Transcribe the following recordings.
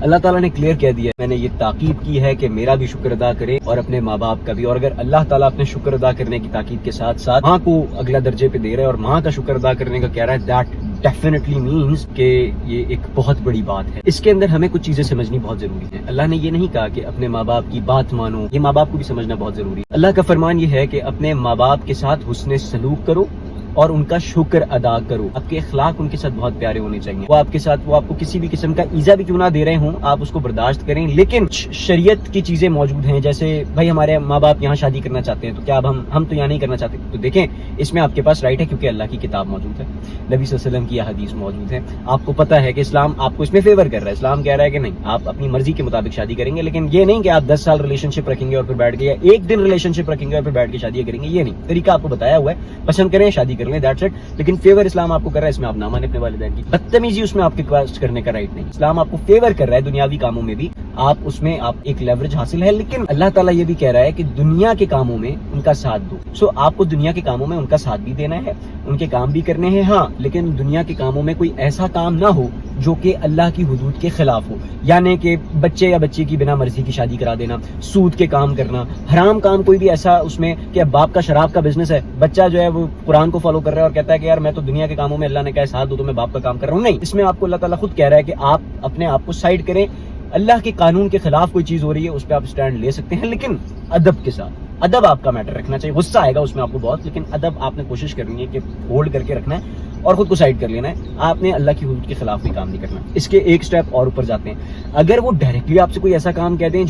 اللہ تعالیٰ نے کلیئر کہہ دیا ہے، میں نے یہ تاکید کی ہے کہ میرا بھی شکر ادا کرے اور اپنے ماں باپ کا بھی، اور اگر اللہ تعالیٰ اپنے شکر ادا کرنے کی تاکید کے ساتھ ساتھ ماں کو اگلا درجے پہ دے رہا ہے اور ماں کا شکر ادا کرنے کا کہہ رہا ہے، دیٹ ڈیفینیٹلی مینس کہ یہ ایک بہت بڑی بات ہے۔ اس کے اندر ہمیں کچھ چیزیں سمجھنی بہت ضروری ہے۔ اللہ نے یہ نہیں کہا کہ اپنے ماں باپ کی بات مانو، یہ ماں باپ کو بھی سمجھنا بہت ضروری ہے۔ اللہ کا فرمان یہ ہے کہ اپنے ماں باپ کے ساتھ حسن سلوک کرو اور ان کا شکر ادا کرو۔ آپ کے اخلاق ان کے ساتھ بہت پیارے ہونے چاہیے۔ وہ آپ کو کسی بھی قسم کا ایذا بھی کیوں نہ دے رہے ہوں، آپ اس کو برداشت کریں، لیکن شریعت کی چیزیں موجود ہیں، جیسے بھائی ہمارے ماں باپ یہاں شادی کرنا چاہتے ہیں تو کیا اب ہم تو یہاں نہیں کرنا چاہتے؟ تو دیکھیں اس میں آپ کے پاس رائٹ ہے، کیونکہ اللہ کی کتاب موجود ہے، نبی صلی اللہ علیہ وسلم کی حدیث موجود ہے۔ آپ کو پتہ ہے کہ اسلام آپ کو اس میں فیور کر رہا ہے، اسلام کہہ رہا ہے کہ نہیں آپ اپنی مرضی کے مطابق شادی کریں گے، لیکن یہ نہیں کہ آپ 10 سال ریلیشن شپ رکھیں گے اور پھر بیٹھ کے، یا ایک دن ریلیشن شپ رکھیں گے اور پھر بیٹھ کے شادی کریں گے، یہ نہیں طریقہ آپ کو بتایا ہوا ہے۔ پسند کریں شادی کر لیں، دیٹس اٹ، لیکن فیور اسلام آپ کو کر رہا ہے، اس میں آپ نہ مانیں اپنے والدین کی، بدتمیزی اس میں آپ کے پاس کرنے کا رائٹ نہیں۔ اسلام آپ کو فیور کر رہا ہے دنیاوی کاموں میں بھی، آپ اس میں آپ ایک لیوریج حاصل ہے، لیکن اللہ تعالیٰ یہ بھی کہہ رہا ہے کہ دنیا کے کاموں میں ان کا ساتھ دو۔ سو آپ کو دنیا کے کاموں میں ان کا ساتھ بھی دینا ہے، ان کے کام بھی کرنے ہیں، ہاں، لیکن دنیا کے کاموں میں کوئی ایسا کام نہ ہو جو کہ اللہ کی حدود کے خلاف ہو، یعنی کہ بچے یا بچی کی بنا مرضی کی شادی کرا دینا، سود کے کام کرنا، حرام کام کوئی بھی ایسا اس میں کہ باپ کا شراب کا بزنس ہے، بچہ جو ہے وہ قرآن کو فالو کر رہا ہے اور کہتا ہے کہ یار میں تو دنیا کے کاموں میں اللہ نے کہا ہے ساتھ دو تو میں باپ کا کام کر رہا ہوں، نہیں، اس میں آپ کو اللہ تعالیٰ خود کہہ رہا ہے کہ آپ اپنے آپ کو سائڈ کریں۔ اللہ کے قانون کے خلاف کوئی چیز ہو رہی ہے اس پہ آپ اسٹینڈ لے سکتے ہیں، لیکن ادب کے ساتھ، ادب آپ کا میٹر رکھنا چاہیے۔ غصہ آئے گا اس میں آپ کو بہت، لیکن ادب آپ نے کوشش کرنی ہے کہ ہولڈ کر کے رکھنا ہے اور خود کو سائڈ کر لینا ہے، آپ نے اللہ کی حدود کے خلاف بھی کام نہیں کرنا۔ اس کے ایک سٹیپ اور اوپر جاتے ہیں، اگر وہ ڈائریکٹلی آپ سے کوئی ایسا کام کہتے ہیں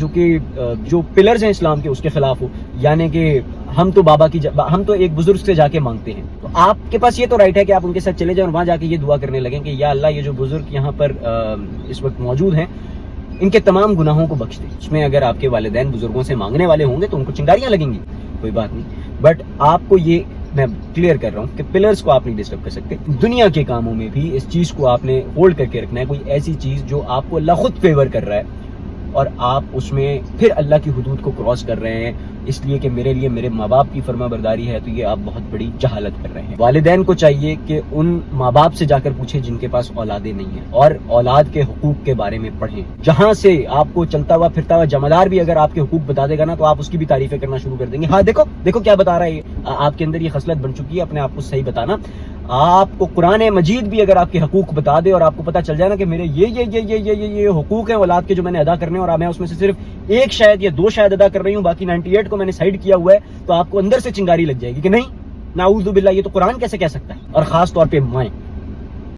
جو پلرز ہیں اسلام کے اس کے خلاف ہو، یعنی کہ ہم تو ایک بزرگ سے جا کے مانگتے ہیں، تو آپ کے پاس یہ تو رائٹ ہے کہ آپ ان کے ساتھ چلے جائیں اور وہاں جا کے یہ دعا کرنے لگیں کہ یا اللہ یہ جو بزرگ یہاں پر اس وقت موجود ہیں ان کے تمام گناہوں کو بخش دے۔ اس میں اگر آپ کے والدین بزرگوں سے مانگنے والے ہوں گے تو ان کو چنگاریاں لگیں گی، کوئی بات نہیں، بٹ آپ کو یہ میں کلیئر کر رہا ہوں کہ پلرز کو آپ نہیں ڈسٹرب کر سکتے۔ دنیا کے کاموں میں بھی اس چیز کو آپ نے ہولڈ کر کے رکھنا ہے، کوئی ایسی چیز جو آپ کو اللہ خود فیور کر رہا ہے اور آپ اس میں پھر اللہ کی حدود کو کراس کر رہے ہیں اس لیے کہ میرے لیے میرے ماں باپ کی فرما برداری ہے، تو یہ آپ بہت بڑی جہالت کر رہے ہیں۔ والدین کو چاہیے کہ ان ماں باپ سے جا کر پوچھیں جن کے پاس اولادیں نہیں ہیں، اور اولاد کے حقوق کے بارے میں پڑھیں۔ جہاں سے آپ کو چلتا ہوا پھرتا ہوا جمعدار بھی اگر آپ کے حقوق بتا دے گا نا تو آپ اس کی بھی تعریفیں کرنا شروع کر دیں گے، ہاں دیکھو کیا بتا رہا ہے، آپ کے اندر یہ خصلت بن چکی ہے اپنے آپ کو صحیح بتانا۔ آپ کو قرآن مجید بھی اگر آپ کے حقوق بتا دے اور آپ کو پتا چل جائے نا کہ میرے یہ حقوق ہیں اولاد کے جو میں نے ادا کرنے اور میں اس میں سے صرف ایک شاید یا دو شاید ادا کر رہی ہوں، باقی 98 کو میں نے سائڈ کیا ہوا ہے، تو آپ کو اندر سے چنگاری لگ جائے گی کہ نہیں، نعوذ باللہ، یہ تو قرآن کیسے کہہ سکتا ہے، اور خاص طور پہ مائیں۔